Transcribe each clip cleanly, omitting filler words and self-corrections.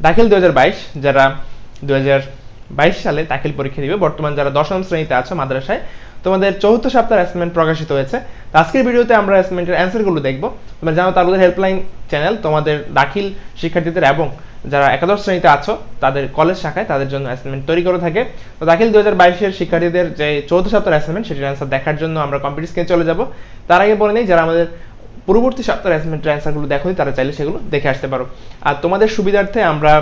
দাখিল 2022 যারা 2022 সালে দাখিল পরীক্ষা দিবে, বর্তমান যারা দশম শ্রেণীতে আছো মাদ্রাসায়, তোমাদের চতুর্থ সপ্তাহের অ্যাসাইনমেন্ট প্রকাশিত হয়েছে। আজকের ভিডিওতে আমরা অ্যাসাইনমেন্টের অ্যান্সারগুলো দেখব। তোমরা জানো তারপরে হেল্পলাইন চ্যানেল তোমাদের দাখিল শিক্ষার্থীদের এবং যারা একাদশ শ্রেণীতে আছো তাদের কলেজ শাখায় তাদের জন্য অ্যাসাইনমেন্ট তৈরি করে থাকে। তো দাখিল 2022 এর শিক্ষার্থীদের যে চতুর্থ সপ্তাহের অ্যাসাইনমেন্ট সেটির অ্যান্সার দেখার জন্য আমরা কম্পিউটার স্ক্রিনে চলে যাব। তার আগে বলে নেই, যারা আমাদের পূর্ববর্তী সপ্তাহের অ্যাসাইনমেন্টের অ্যান্সারগুলো দেখোনি তারা চাইলে সেগুলো দেখে আসতে পারো। আর তোমাদের সুবিধার্থে আমরা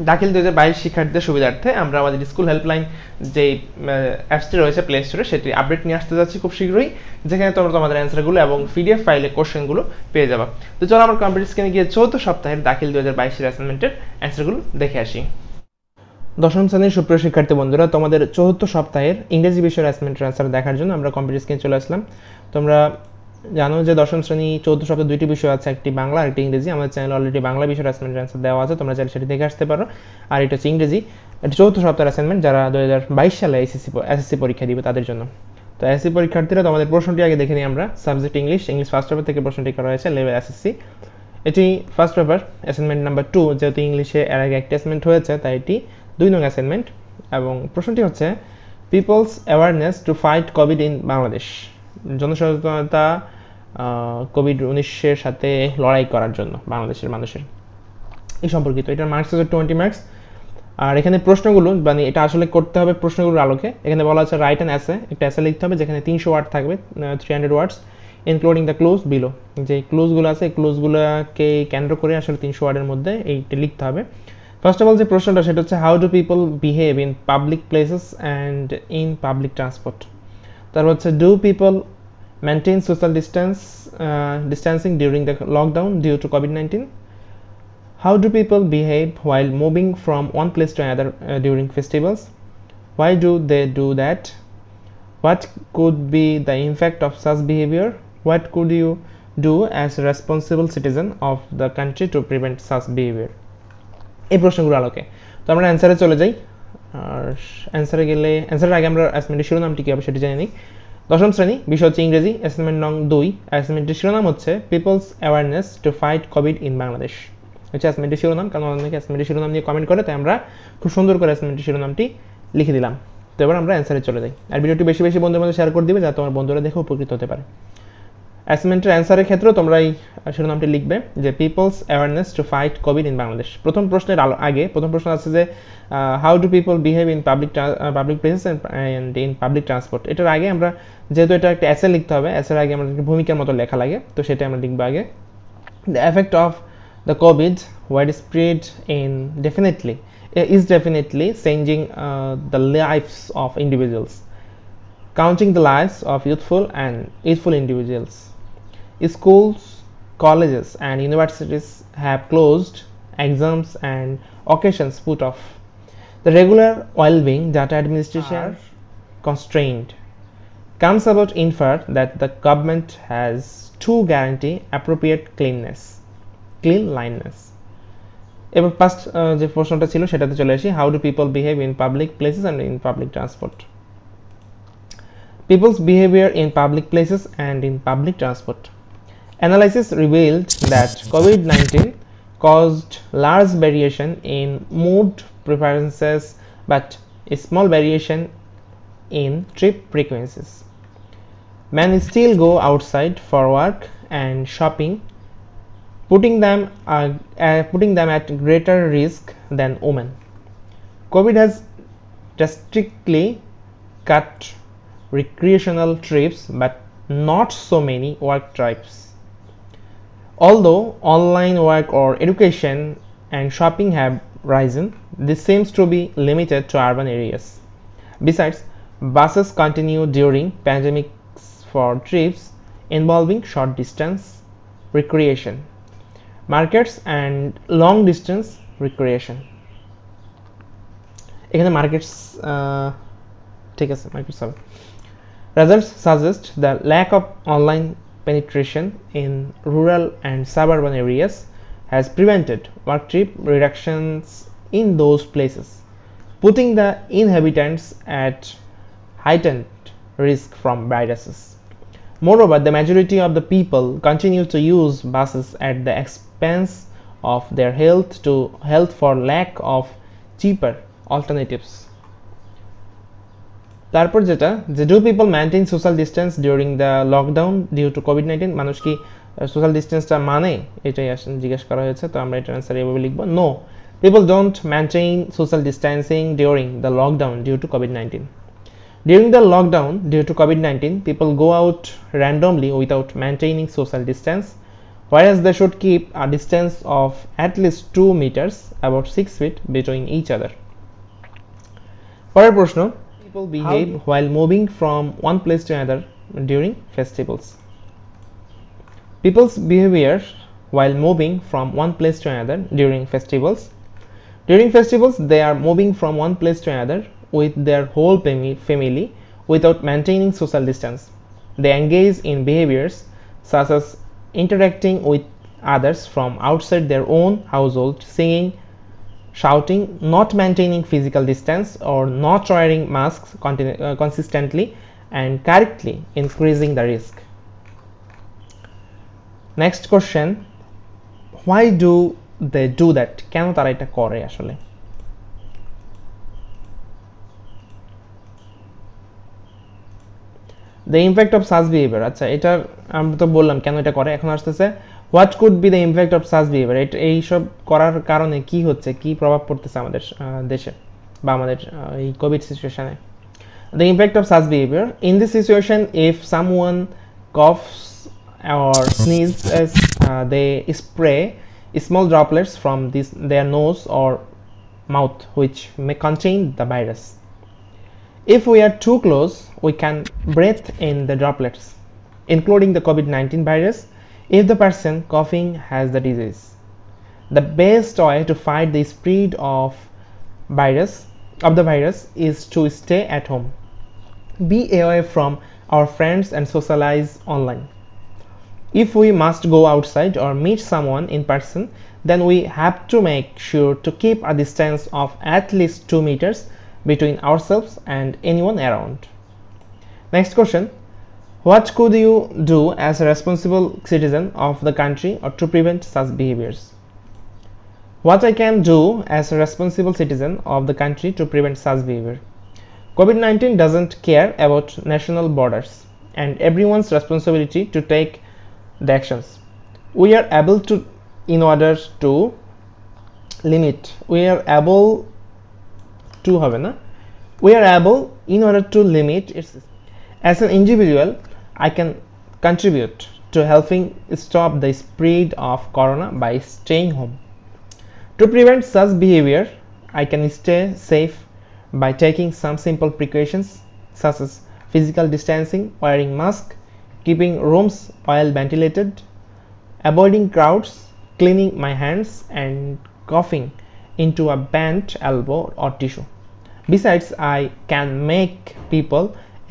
দাখিল 2022 শিক্ষার্থীদের সুবিধার্থে আমরা আমাদের স্কুল হেল্পলাইন যে অ্যাপসটি রয়েছে প্লে স্টোরে সেটি আপডেট নিয়ে আসতে যাচ্ছি খুব শীঘ্রই, যেখানে তোমরা তোমাদের অ্যান্সারগুলো এবং পিডিএফ ফাইলে কোশ্চেনগুলো পেয়ে যাবে। তো চলো আমরা কম্পিউটার স্ক্রিনে গিয়ে চৌথ সপ্তাহের দাখিল 2022 এর অ্যাসাইনমেন্টের অ্যান্সারগুলো দেখে আসি। দশম শ্রেণীর সুপ্রিয় শিক্ষার্থী বন্ধুরা, তোমাদের চতুর্থ সপ্তাহের ইংরেজি বিষয়ের অ্যাসাইনমেন্টের অ্যান্সার দেখার জন্য আমরা কম্পিউটার স্ক্রিনে চলে আসলাম। তোমরা জানো যে দশম শ্রেণী চৌদ্দ সপ্তাহে দুইটি বিষয় আছে, একটি বাংলা আর একটি ইংরেজি। আমাদের চ্যানেলে অলরেডি বাংলা বিষয়ের অ্যাসাইনমেন্টের অ্যান্সার দেওয়া আছে, তোমরা চাইলে সেটি দেখে আসতে পারো। আর এটা হচ্ছে ইংরেজি, এটা চৌদ্দ সপ্তাহের অ্যাসাইনমেন্ট যারা 2022 সালে এসএসসি পরীক্ষা দিবে তাদের জন্য। তো এসএসসি পরীক্ষার্থীরা তোমাদের প্রশ্নটি আগে দেখে নিই আমরা। সাবজেক্ট ইংলিশ ফার্স্ট পেপার থেকে প্রশ্নটি করা হয়েছে, লেভেল এসএসসি। এটি ফার্স্ট পেপার অ্যাসাইনমেন্ট নাম্বার 2, যেহেতু ইংলিশে এর আগে একটি অ্যাসাইনমেন্ট হয়েছে তাই এটি 2 নং অ্যাসাইনমেন্ট। এবং প্রশ্নটি হচ্ছে people's awareness to fight COVID in Bangladesh, জনসচেতনতা কোভিড-19 সাথে লড়াই করার জন্য বাংলাদেশের মানুষের এই সম্পর্কিত। এটার মার্কস হচ্ছে 20 মার্কস। আর এখানে প্রশ্নগুলো মানে এটা আসলে করতে হবে প্রশ্নগুলোর আলোকে। এখানে বলা আছে রাইট অ্যান অ্যাসে, একটা অ্যাসে লিখতে হবে যেখানে 300 ওয়ার্ড থাকবে, 300 ওয়ার্ডস, ইনক্লুডিং দ্য ক্লোজ বিলো। যে ক্লোজগুলো আছে এই ক্লোজগুলোকে কেন্দ্র করে আসলে 300 ওয়ার্ডের মধ্যে এইটা লিখতে হবে। ফার্স্ট অফ অল যে প্রশ্নটা সেটা হচ্ছে how do people behave in public places and in public transport. তারপর হচ্ছে do people maintain social distancing during the lockdown due to COVID-19. How do people behave while moving from one place to another during festivals? Why do they do that? What could be the impact of such behavior? What could you do as a responsible citizen of the country to prevent such behavior? এই প্রশ্নগুলো আলোকে তো আমরা অ্যান্সারে চলে যাই। আর অ্যান্সারের আগে আমরা অ্যাসাইনমেন্টের শিরোনামটি কী হবে সেটি জেনে নিই। দশম শ্রেণী, বিষয় হচ্ছে ইংরেজি, অ্যাসাইনমেন্ট নং 2। অ্যাসাইনমেন্টের শিরোনাম হচ্ছে people's awareness to fight COVID in Bangladesh, হচ্ছে অ্যাসাইনমেন্টের শিরোনাম। কারণ অনেকে অ্যাসাইনমেন্টের শিরোনাম নিয়ে কমেন্ট করে, তাই আমরা খুব সুন্দর করে অ্যাসাইনমেন্টের শিরোনামটি লিখে দিলাম। তো এবার আমরা অ্যান্সারে চলে যাই। আর ভিডিওটি বেশি বেশি বন্ধুদের মধ্যে শেয়ার করে দিবে যাতে তোমার বন্ধুরা দেখে উপকৃত হতে পারে। অ্যাসাইনমেন্টের অ্যান্সারের ক্ষেত্রেও তোমরা এই শিরোনামটি লিখবে যে people's awareness to fight COVID in Bangladesh. প্রথম প্রশ্নের আগে প্রথম প্রশ্ন আছে যে how do people behave in public places and in public transport. এটার আগে আমরা যেহেতু এটা একটা অ্যাসে লিখতে হবে, অ্যাসের আগে আমাদের ভূমিকার মতো লেখা লাগে, তো সেটা আমরা লিখবো আগে। The effect of the Covid wide spread is definitely changing the lives of individuals, counting the lives of youthful individuals. Schools, colleges and universities have closed, exams and occasions put off. The regular well-being data administration are constrained. Comes about infer that the government has to guarantee appropriate cleanliness. এবার first যে প্রশ্নটা ছিল সেটাতে চলে আসি। How do people behave in public places and in public transport. People's behavior in public places and in public transport. Analysis revealed that COVID-19 caused large variation in mood preferences but a small variation in trip frequencies. Men still go outside for work and shopping, putting them at greater risk than women. COVID has drastically cut recreational trips but not so many work trips. Although online work or education and shopping have risen, this seems to be limited to urban areas. Besides, buses continue during pandemics for trips involving short distance recreation, markets and long distance recreation. এখানে markets ঠিক আছে, markets হবে। Results suggest the lack of online penetration in rural and suburban areas has prevented work trip reductions in those places, putting the inhabitants at heightened risk from viruses. Moreover, the majority of the people continue to use buses at the expense of their health for lack of cheaper alternatives. তারপর যেটা যে do people maintain social distance during the lockdown due to COVID-19, মানুষ কি social ডিসটেন্সটা মানে, এটাই জিজ্ঞেস করা হয়েছে। তো আমরা এটার অ্যান্সার এভাবে লিখব, no, people don't maintain social distancing during the lockdown due to COVID-19. During the lockdown due to COVID-19, people go out randomly without maintaining social distance, whereas they should keep a distance of at least 2 meters, about 6 feet between each other. পরের প্রশ্ন, people behave while moving from one place to another during festivals. People's behavior while moving from one place to another during festivals. During festivals, they are moving from one place to another with their whole family without maintaining social distance. They engage in behaviors such as interacting with others from outside their own household, singing, shouting, not maintaining physical distance, or not wearing masks consistently and correctly, increasing the risk. Next question, why do they do that? কেন তারা এটা করে আসলে? The impact of such behavior, আচ্ছা এটা আমরা তো বললাম কেন এটা করে, এখন আসতেছে what could be the impact of such behavior, এই সব করার কারণে কি হচ্ছে, কি প্রভাব পড়তেছে আমাদের দেশে বা আমাদের এই কোভিড সিচুয়েশনে। The impact of such behavior, in this situation if someone coughs or sneezes, they spray small droplets from their nose or mouth which may contain the virus. If we are too close, we can breathe in the droplets, including the COVID-19 virus, if the person coughing has the disease. The best way to fight the spread of the virus is to stay at home, be away from our friends and socialize online. If we must go outside or meet someone in person, then we have to make sure to keep a distance of at least 2 meters between ourselves and anyone around. Next question, what could you do as a responsible citizen of the country or to prevent such behaviors? What I can do as a responsible citizen of the country to prevent such behavior? COVID-19 doesn't care about national borders and everyone's responsibility to take the actions. We are able to in order to limit its. As an individual, I can contribute to helping stop the spread of corona by staying home. To prevent such behavior, I can stay safe by taking some simple precautions such as physical distancing, wearing mask, keeping rooms well ventilated, avoiding crowds, cleaning my hands, and coughing into a bent elbow or tissue. Besides, I can make people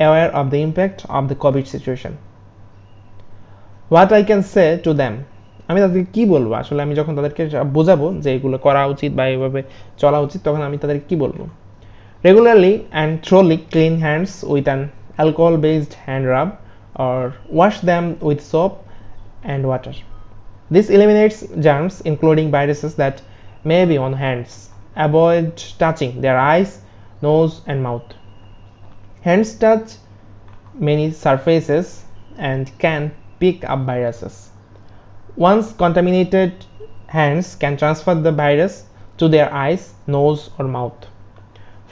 aware of the impact of the COVID situation. What I can say to them, আমি তাদেরকে কি বলবো আসলে, আমি যখন তাদেরকে বোঝাবো যে এগুলো করা উচিত বা এইভাবে চলা উচিত, তখন আমি তাদেরকে কি বলবো? Regularly and thoroughly clean hands with an alcohol based hand rub or wash them with soap and water. This eliminates germs including viruses that may be on hands. Avoid touching their eyes, nose and mouth. Hands touch many surfaces and can pick up viruses. Once contaminated, hands can transfer the virus to their eyes, nose or mouth.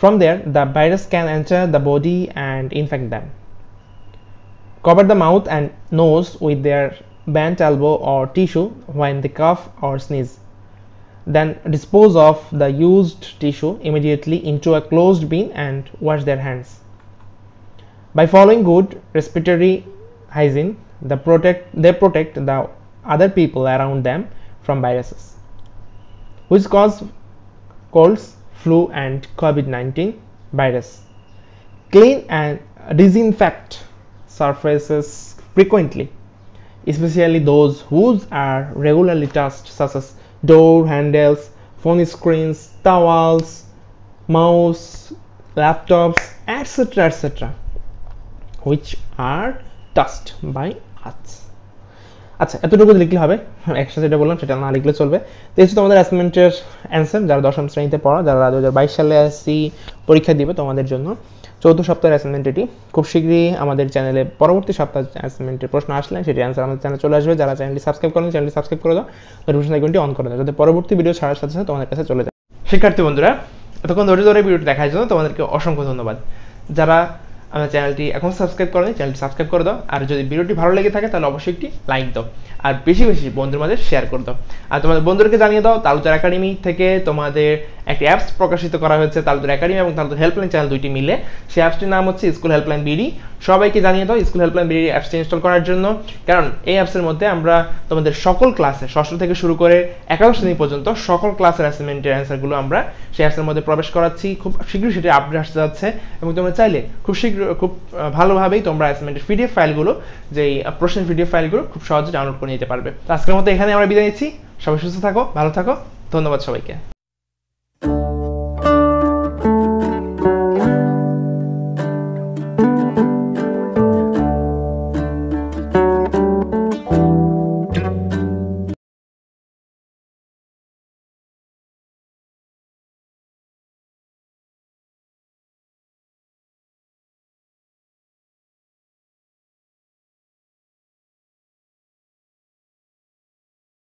From there, the virus can enter the body and infect them. Cover the mouth and nose with their bent elbow or tissue when they cough or sneeze. Then dispose of the used tissue immediately into a closed bin and wash their hands. By following good respiratory hygiene, they protect the other people around them from viruses which cause colds, flu and COVID-19 virus. Clean and disinfect surfaces frequently, especially those whose are regularly touched, such as door handles, phone screens, towels, mouse, laptops, etc., which are touched by us. আচ্ছা, এতটুকু লিখলে হবে, একসাথে যেটা বললাম সেটা না লিখলে চলবে। তো এই হচ্ছে তোমাদের অ্যাসাইনমেন্টের অ্যান্সার, যারা দশম শ্রেণীতে পড়ো, যারা 2022 সালে এসএসসি পরীক্ষা দিবে তোমাদের জন্য চৌদ্দ সপ্তাহের অ্যাসাইনমেন্ট এটি। খুব শীঘ্রই আমাদের চ্যানেলে পরবর্তী সপ্তাহে অ্যাসাইনমেন্টের প্রশ্ন আসলে সেটি অ্যান্সার আমাদের চ্যানেলে চলে আসবে। যারা চ্যানেলটি সাবস্ক্রাইব করেন চ্যানেলটি সাবস্ক্রাইব করে দাও, নোটিফিকেশন আইকনটি অন করে দাও, যাতে পরবর্তী ভিডিও ছাড়ার সাথে সাথে তোমাদের কাছে চলে যায়। শিক্ষার্থী বন্ধুরা, এতক্ষণ ধৈর্য ধরে ভিডিওটি দেখার জন্য তোমাদেরকে অসংখ্য ধন্যবাদ। যারা আমার চ্যানেলটি এখন সাবস্ক্রাইব করেনি চ্যানেলটি সাবস্ক্রাইব করে দাও, আর যদি ভিডিওটি ভালো লেগে থাকে তাহলে অবশ্যই একটি লাইক দাও, আর বেশি বেশি বন্ধুর মাঝে শেয়ার করে দাও। আর তোমাদের বন্ধুদেরকে জানিয়ে দাও তালুচার একাডেমি থেকে তোমাদের একটি অ্যাপস প্রকাশিত করা হয়েছে, তালুচার একাডেমি এবং তালুচার হেল্পলাইন চ্যানেল দুইটি মিলে। সেই অ্যাপসটির নাম হচ্ছে স্কুল হেল্পলাইন বিডি। সবাইকে জানিয়ে দাও স্কুল হেল্পলাইন বিডি অ্যাপসটি ইনস্টল করার জন্য, কারণ এই অ্যাপসের মধ্যে আমরা তোমাদের সকল ক্লাসে, ষষ্ঠ থেকে শুরু করে একাদশ শ্রেণী পর্যন্ত সকল ক্লাসের অ্যাসাইনমেন্টের অ্যান্সারগুলো আমরা সেই অ্যাপসের মধ্যে প্রবেশ করাচ্ছি। খুব শীঘ্রই সেটি আপডেট আসতে যাচ্ছে, এবং তোমরা চাইলে খুব শীঘ্র খুব ভালোভাবেই তোমরা অ্যাসাইনমেন্টের পিডিএফ ফাইলগুলো, যেই প্রশ্নের পিডিএফ ফাইলগুলো খুব সহজে ডাউনলোড করে নিতে পারবে। তো আজকের মতো এখানে আমরা বিদায় নিচ্ছি। সবাই সুস্থ থাকো, ভালো থাকো, ধন্যবাদ সবাইকে।